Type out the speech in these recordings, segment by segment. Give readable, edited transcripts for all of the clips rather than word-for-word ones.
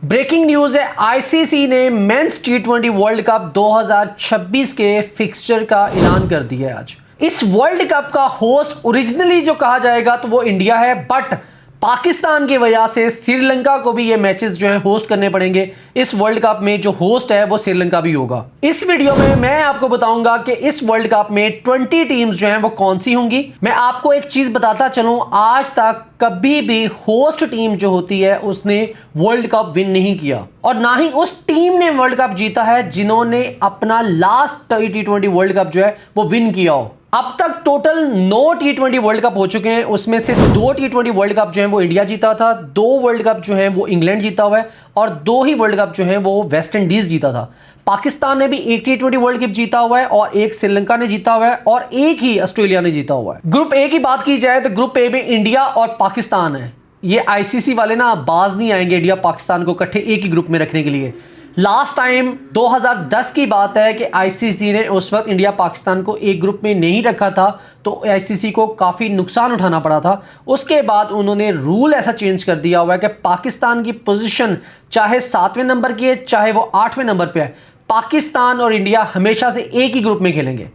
Breaking news है, ICC ने mains टी20 world cup 2026 के फिक्सचर का ऐलान कर दिया है आज। इस वर्ल्ड कप का होस्ट ओरिजिनली जो कहा जाएगा तो वो इंडिया है, बट पाकिस्तान की वजह से श्रीलंका को भी ये मैचेस जो है होस्ट करने पड़ेंगे। इस वर्ल्ड कप में जो होस्ट है वो श्रीलंका भी होगा। इस वीडियो में मैं आपको बताऊंगा कि इस वर्ल्ड कप में 20 टीम्स जो हैं वो कौन सी होंगी। मैं आपको एक चीज बताता चलूं, आज तक कभी भी होस्ट टीम जो होती है उसने वर्ल्ड कप विन नहीं किया, और ना ही उस टीम ने वर्ल्ड कप जीता है जिन्होंने अपना लास्ट T20 वर्ल्ड कप जो है वो विन किया हो। अब तक टोटल 9 T20 वर्ल्ड कप हो चुके हैं, उसमें से 2 T20 वर्ल्ड कप जो है वो इंडिया जीता था, 2 वर्ल्ड कप जो है वो इंग्लैंड जीता हुआ है, और 2 ही वर्ल्ड कप जो है वो वेस्ट इंडीज जीता था। पाकिस्तान ने भी 1 T20 वर्ल्ड कप जीता हुआ है, और 1 श्रीलंका ने जीता हुआ है, और 1 ही ऑस्ट्रेलिया ने जीता हुआ है। ग्रुप ए की बात की जाए तो ग्रुप ए में इंडिया और पाकिस्तान है। ये आईसीसी वाले ना बाज नहीं आएंगे इंडिया पाकिस्तान को इकट्ठे एक ही ग्रुप में रखने के लिए। लास्ट टाइम 2010 की बात है कि आईसीसी ने उस वक्त इंडिया पाकिस्तान को एक ग्रुप में नहीं रखा था, तो आईसीसी को काफ़ी नुकसान उठाना पड़ा था। उसके बाद उन्होंने रूल ऐसा चेंज कर दिया हुआ है कि पाकिस्तान की पोजीशन चाहे 7वें नंबर की है चाहे वो 8वें नंबर पे है, पाकिस्तान और इंडिया हमेशा से एक ही ग्रुप में खेलेंगे।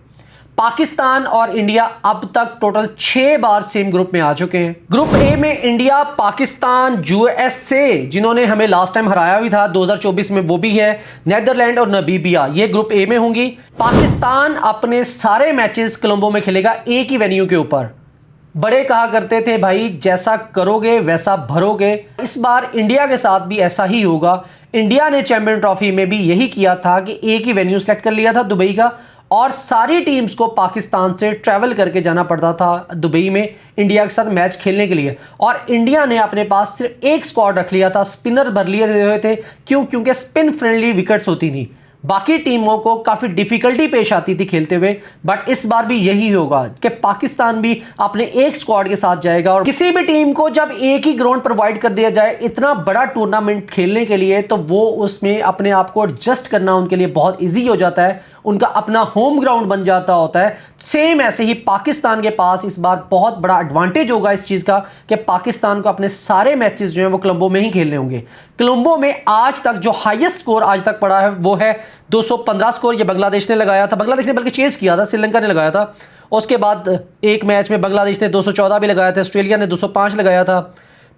पाकिस्तान और इंडिया अब तक टोटल 6 बार सेम ग्रुप में आ चुके हैं। ग्रुप ए में इंडिया, पाकिस्तान, यूएसए जिन्होंने हमें लास्ट टाइम हराया भी था 2024 में, वो भी है, नेदरलैंड और नामीबिया, ये ग्रुप ए में होंगी। पाकिस्तान अपने सारे मैचेस कोलंबो में खेलेगा एक ही वेन्यू के ऊपर। बड़े कहा करते थे भाई जैसा करोगे वैसा भरोगे, इस बार इंडिया के साथ भी ऐसा ही होगा। इंडिया ने चैंपियन ट्रॉफी में भी यही किया था कि एक ही वेन्यू सेलेक्ट कर लिया था दुबई का, और सारी टीम्स को पाकिस्तान से ट्रैवल करके जाना पड़ता था दुबई में इंडिया के साथ मैच खेलने के लिए। और इंडिया ने अपने पास सिर्फ एक स्क्वाड रख लिया था, स्पिनर भर लिए हुए थे। क्योंकि स्पिन फ्रेंडली विकेट्स होती थी, बाकी टीमों को काफ़ी डिफिकल्टी पेश आती थी खेलते हुए। बट इस बार भी यही होगा कि पाकिस्तान भी अपने एक स्क्वाड के साथ जाएगा, और किसी भी टीम को जब एक ही ग्राउंड प्रोवाइड कर दिया जाए इतना बड़ा टूर्नामेंट खेलने के लिए, तो वो उसमें अपने आप को एडजस्ट करना उनके लिए बहुत ईजी हो जाता है, उनका अपना होम ग्राउंड बन जाता होता है। सेम ऐसे ही पाकिस्तान के पास इस बार बहुत बड़ा एडवांटेज होगा इस चीज़ का कि पाकिस्तान को अपने सारे मैचेस जो हैं वो कोलंबो में ही खेलने होंगे। कोलंबो में आज तक जो हाईएस्ट स्कोर आज तक पड़ा है वो है 215 स्कोर, ये बांग्लादेश ने लगाया था। बांग्लादेश ने बल्कि चेज किया था, श्रीलंका ने लगाया था। उसके बाद एक मैच में बांग्लादेश ने 214 भी लगाया था, ऑस्ट्रेलिया ने 205 लगाया था।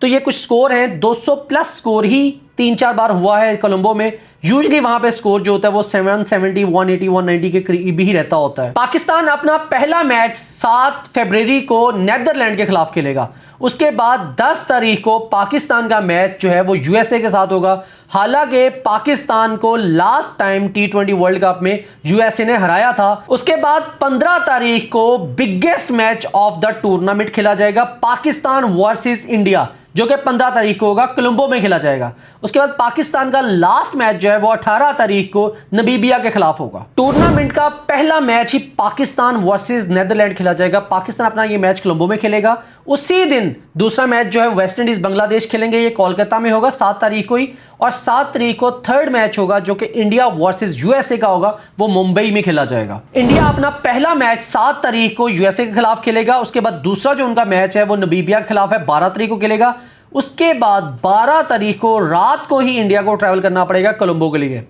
तो ये कुछ स्कोर हैं, 200 प्लस स्कोर ही 3-4 बार हुआ है कोलंबो में। यूजुअली वहां पे स्कोर जो होता है वो 770, 180, 190 के करीब ही रहता होता है। पाकिस्तान अपना पहला मैच 7 फरवरी को नेदरलैंड के खिलाफ खेलेगा। उसके बाद 10 तारीख को पाकिस्तान का मैच जो है वो यूएसए के साथ होगा। हालांकि पाकिस्तान को last time T20 world cup में यूएसए ने हराया था। उसके बाद 15 तारीख को biggest match of the tournament खेला जाएगा, पाकिस्तान वर्सेस इंडिया, जो कि 15 तारीख को होगा, कोलंबो में खेला जाएगा। उसके बाद पाकिस्तान का लास्ट मैच जो है वो 18 तारीख को नामीबिया के खिलाफ होगा। टूर्नामेंट का पहला मैच ही पाकिस्तान वर्सेस नेदरलैंड खेला जाएगा। पाकिस्तान अपना ये मैच कोलंबो में खेलेगा। उसी दिन दूसरा मैच जो है वेस्ट इंडीज बांग्लादेश खेलेंगे, ये कोलकाता में होगा 7 तारीख को ही। और 7 तारीख को थर्ड मैच होगा जो कि इंडिया वर्सेस यूएसए का होगा, वो मुंबई में खेला जाएगा। इंडिया अपना पहला मैच 7 तारीख को यूएसए के खिलाफ खेलेगा। उसके बाद दूसरा जो उनका मैच है वो नामीबिया के खिलाफ है, 12 तारीख को खेलेगा। उसके बाद 12 तारीख को रात को ही इंडिया को ट्रैवल करना पड़ेगा कोलंबो के लिए।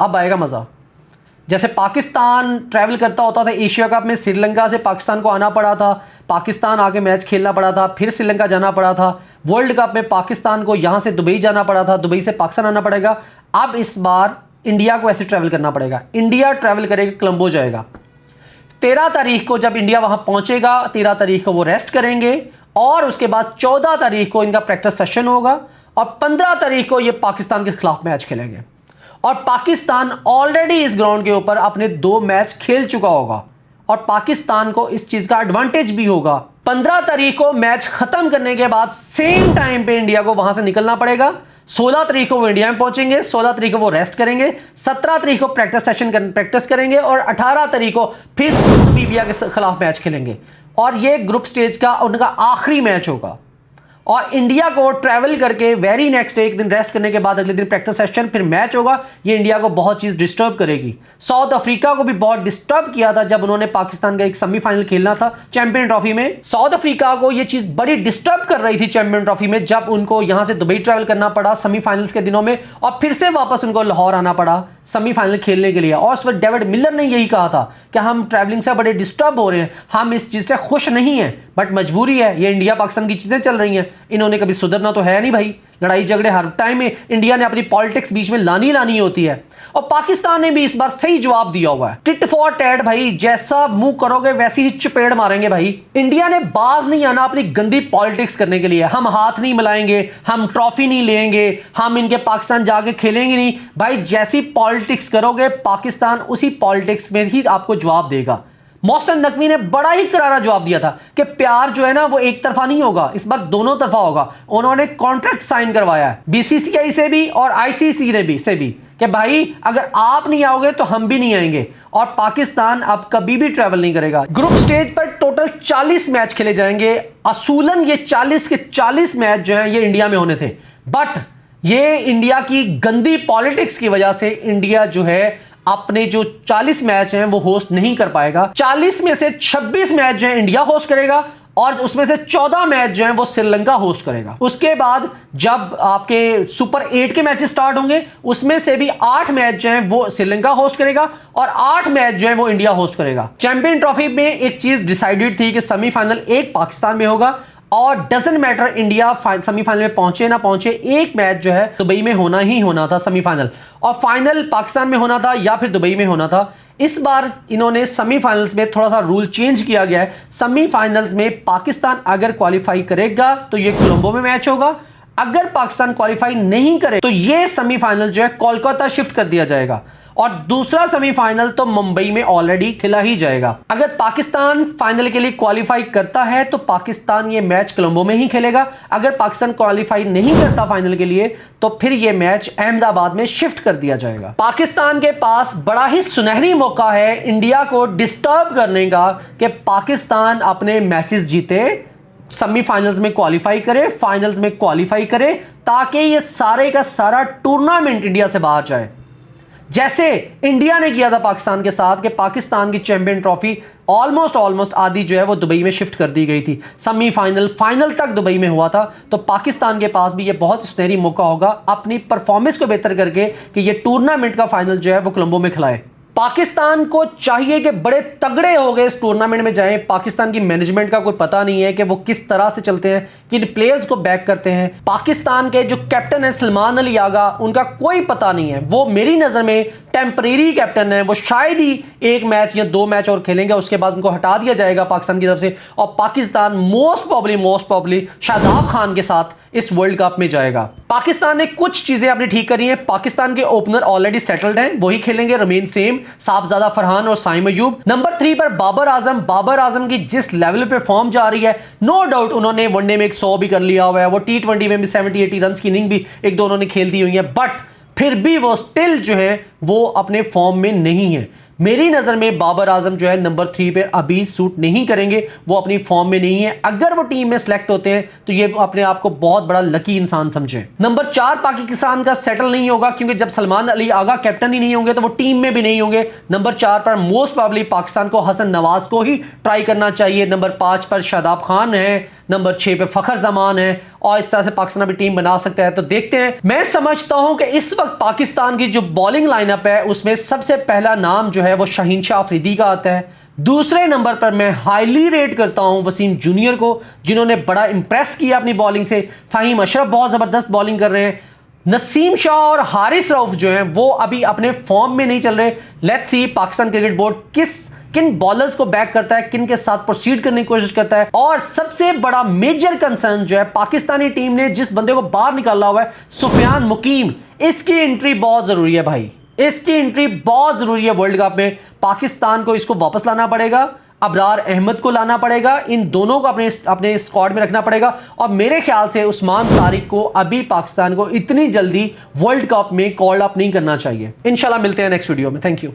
अब आएगा मजा। जैसे पाकिस्तान ट्रैवल करता होता था एशिया कप में, श्रीलंका से पाकिस्तान को आना पड़ा था, पाकिस्तान आके मैच खेलना पड़ा था, फिर श्रीलंका जाना पड़ा था। वर्ल्ड कप में पाकिस्तान को यहां से दुबई जाना पड़ा था, दुबई से पाकिस्तान आना पड़ेगा। अब इस बार इंडिया को ऐसे ट्रैवल करना पड़ेगा। इंडिया ट्रैवल करेगा, कोलंबो जाएगा। 13 तारीख को जब इंडिया वहां पहुंचेगा, 13 तारीख को वो रेस्ट करेंगे, और उसके बाद 14 तारीख को इनका प्रैक्टिस सेशन होगा, और 15 तारीख को ये पाकिस्तान के खिलाफ मैच खेलेंगे। और पाकिस्तान ऑलरेडी इस ग्राउंड के ऊपर अपने 2 मैच खेल चुका होगा, और पाकिस्तान को इस चीज का एडवांटेज भी होगा। 15 तारीख को मैच खत्म करने के बाद सेम टाइम पे इंडिया को वहां से निकलना पड़ेगा। 16 तारीख को वो इंडिया में पहुंचेंगे, 16 तारीख को वो रेस्ट करेंगे, 17 तारीख को प्रैक्टिस सेशन प्रैक्टिस करेंगे, और 18 तारीख को फिर नामीबिया के खिलाफ मैच खेलेंगे। और ये ग्रुप स्टेज का उनका आखिरी मैच होगा। और इंडिया को ट्रैवल करके वेरी नेक्स्ट एक दिन रेस्ट करने के बाद अगले दिन प्रैक्टिस सेशन, फिर मैच होगा। ये इंडिया को बहुत चीज डिस्टर्ब करेगी। साउथ अफ्रीका को भी बहुत डिस्टर्ब किया था जब उन्होंने पाकिस्तान का एक सेमीफाइनल खेलना था चैंपियन ट्रॉफी में। साउथ अफ्रीका को ये चीज बड़ी डिस्टर्ब कर रही थी चैंपियन ट्रॉफी में, जब उनको यहां से दुबई ट्रैवल करना पड़ा सेमीफाइनल्स के दिनों में और फिर से वापस उनको लाहौर आना पड़ा सेमीफाइनल खेलने के लिए। और उस वक्त डेविड मिलर ने यही कहा था कि हम ट्रैवलिंग से बड़े डिस्टर्ब हो रहे हैं, हम इस चीज से खुश नहीं है, बट मजबूरी है, ये इंडिया पाकिस्तान की चीजें चल रही हैं, इन्होंने कभी सुधरना तो है नहीं भाई। लड़ाई झगड़े हर टाइम में इंडिया ने अपनी पॉलिटिक्स बीच में लानी होती है। और पाकिस्तान ने भी इस बार सही जवाब दिया हुआ है, टिट फॉर टैट भाई, जैसा मुंह करोगे वैसी ही चपेड़ मारेंगे भाई। इंडिया ने बाज नहीं आना अपनी गंदी पॉलिटिक्स करने के लिए। हम हाथ नहीं मिलाएंगे, हम ट्रॉफी नहीं लेंगे, हम इनके पाकिस्तान जाके खेलेंगे नहीं भाई। जैसी पॉलिटिक्स करोगे पाकिस्तान उसी पॉलिटिक्स में ही आपको जवाब देगा। मोहसिन नकवी ने बड़ा ही करारा जवाब दिया था कि प्यार जो है ना वो एक तरफा नहीं होगा, इस बार दोनों तरफा होगा। उन्होंने कॉन्ट्रैक्ट साइन करवाया है बीसीसीआई से भी और आईसीसी ने से भी कि भाई अगर आप नहीं आओगे तो हम भी नहीं आएंगे, और पाकिस्तान अब कभी भी ट्रैवल नहीं करेगा। ग्रुप स्टेज पर टोटल 40 मैच खेले जाएंगे। असूलन ये 40 के 40 मैच जो हैं ये इंडिया में होने थे, बट ये इंडिया की गंदी पॉलिटिक्स की वजह से इंडिया जो है अपने जो 40 मैच हैं वो होस्ट नहीं कर पाएगा। 40 में से 26 मैच जो है इंडिया होस्ट करेगा और उसमें से 14 मैच जो है वो श्रीलंका होस्ट करेगा। उसके बाद जब आपके सुपर 8 के मैच स्टार्ट होंगे उसमें से भी 8 मैच जो है वो श्रीलंका होस्ट करेगा और 8 मैच जो है वो इंडिया होस्ट करेगा। चैंपियन ट्रॉफी में एक चीज डिसाइडेड थी कि सेमीफाइनल एक पाकिस्तान में होगा और डजंट मैटर इंडिया सेमीफाइनल में पहुंचे ना पहुंचे, एक मैच जो है दुबई में होना ही होना था सेमीफाइनल, और फाइनल पाकिस्तान में होना था या फिर दुबई में होना था। इस बार इन्होंने सेमीफाइनल्स में थोड़ा सा रूल चेंज किया गया है। सेमीफाइनल्स में पाकिस्तान अगर क्वालिफाई करेगा तो ये कोलंबो में मैच होगा, अगर पाकिस्तान क्वालिफाई नहीं करे तो ये सेमीफाइनल जो है कोलकाता शिफ्ट कर दिया जाएगा और दूसरा सेमीफाइनल तो मुंबई में ऑलरेडी खेला ही जाएगा। अगर पाकिस्तान फाइनल के लिए क्वालिफाई करता है तो पाकिस्तान ये मैच कोलंबो में ही खेलेगा, अगर पाकिस्तान क्वालिफाई नहीं करता फाइनल के लिए तो फिर ये मैच अहमदाबाद में शिफ्ट कर दिया जाएगा। पाकिस्तान के पास बड़ा ही सुनहरी मौका है इंडिया को डिस्टर्ब करने का कि पाकिस्तान अपने मैचेस जीते, सेमीफाइनल्स में क्वालिफाई करे, फाइनल्स में क्वालिफाई करे, ताकि ये सारे का सारा टूर्नामेंट इंडिया से बाहर जाए, जैसे इंडिया ने किया था पाकिस्तान के साथ कि पाकिस्तान की चैंपियन ट्रॉफी ऑलमोस्ट आधी जो है वो दुबई में शिफ्ट कर दी गई थी। सेमीफाइनल फाइनल तक दुबई में हुआ था, तो पाकिस्तान के पास भी ये बहुत सुनहरी मौका होगा अपनी परफॉर्मेंस को बेहतर करके कि ये टूर्नामेंट का फाइनल जो है वो कोलंबो में खिलाए। पाकिस्तान को चाहिए कि बड़े तगड़े हो गए इस टूर्नामेंट में जाएं। पाकिस्तान की मैनेजमेंट का कोई पता नहीं है कि वो किस तरह से चलते हैं, किन प्लेयर्स को बैक करते हैं। पाकिस्तान के जो कैप्टन है सलमान अली आगा, उनका कोई पता नहीं है, वो मेरी नज़र में टेम्परेरी कैप्टन है। वो शायद ही एक मैच या 2 मैच और खेलेंगे, उसके बाद उनको हटा दिया जाएगा पाकिस्तान की तरफ से और पाकिस्तान मोस्ट प्रॉब्ली शादाब खान के साथ इस वर्ल्ड कप में जाएगा। पाकिस्तान ने कुछ चीजें अपनी ठीक करी हैं। पाकिस्तान के ओपनर ऑलरेडी सेटल्ड हैं, वही खेलेंगे, रमीन सेम, साहबजादा फरहान और साइम अयूब। नंबर 3 पर बाबर आजम की जिस लेवल पे फॉर्म जा रही है, नो डाउट उन्होंने वनडे में 100 भी कर लिया हुआ है, वो T20 में भी 70-80 रन की इनिंग भी एक दो उन्होंने खेल दी हुई है, बट फिर भी वो स्टिल जो है वो अपने फॉर्म में नहीं है। मेरी नज़र में बाबर आजम जो है नंबर 3 पे अभी सूट नहीं करेंगे, वो अपनी फॉर्म में नहीं है। अगर वो टीम में सेलेक्ट होते हैं तो ये अपने आप को बहुत बड़ा लकी इंसान समझे। नंबर 4 पाकिस्तान का सेटल नहीं होगा, क्योंकि जब सलमान अली आगा कैप्टन ही नहीं होंगे तो वो टीम में भी नहीं होंगे। नंबर 4 पर मोस्ट प्रॉब्ली पाकिस्तान को हसन नवाज को ही ट्राई करना चाहिए। नंबर 5 पर शादाब खान है, नंबर 6 पे फखर जमान है, और इस तरह से पाकिस्तान अभी टीम बना सकता है। तो देखते हैं। मैं समझता हूं कि इस वक्त पाकिस्तान की जो बॉलिंग लाइनअप है उसमें सबसे पहला नाम जो है वो शाहीन शाह अफरीदी का आता है। दूसरे नंबर पर मैं हाईली रेट करता हूं वसीम जूनियर को, जिन्होंने बड़ा इंप्रेस किया अपनी बॉलिंग से। फ़हीम अशरफ बहुत ज़बरदस्त बॉलिंग कर रहे हैं। नसीम शाह और हारिस रऊफ जो हैं वो अभी अपने फॉर्म में नहीं चल रहे। Let's see Pakistan cricket board किन बॉलर्स को बैक करता है, किन के साथ प्रोसीड करने की कोशिश करता है। और सबसे बड़ा मेजर कंसर्न जो है, पाकिस्तानी टीम ने जिस बंदे को बाहर निकाला हुआ है सुफियान मुकीम, इसकी एंट्री बहुत जरूरी है भाई, इसकी एंट्री बहुत जरूरी है वर्ल्ड कप में। पाकिस्तान को इसको वापस लाना पड़ेगा, अबरार अहमद को लाना पड़ेगा, इन दोनों को अपने स्क्वाड में रखना पड़ेगा। और मेरे ख्याल से उस्मान तारिक को अभी पाकिस्तान को इतनी जल्दी वर्ल्ड कप में कॉल अप नहीं करना चाहिए। इंशाल्लाह मिलते हैं नेक्स्ट वीडियो में। Thank you.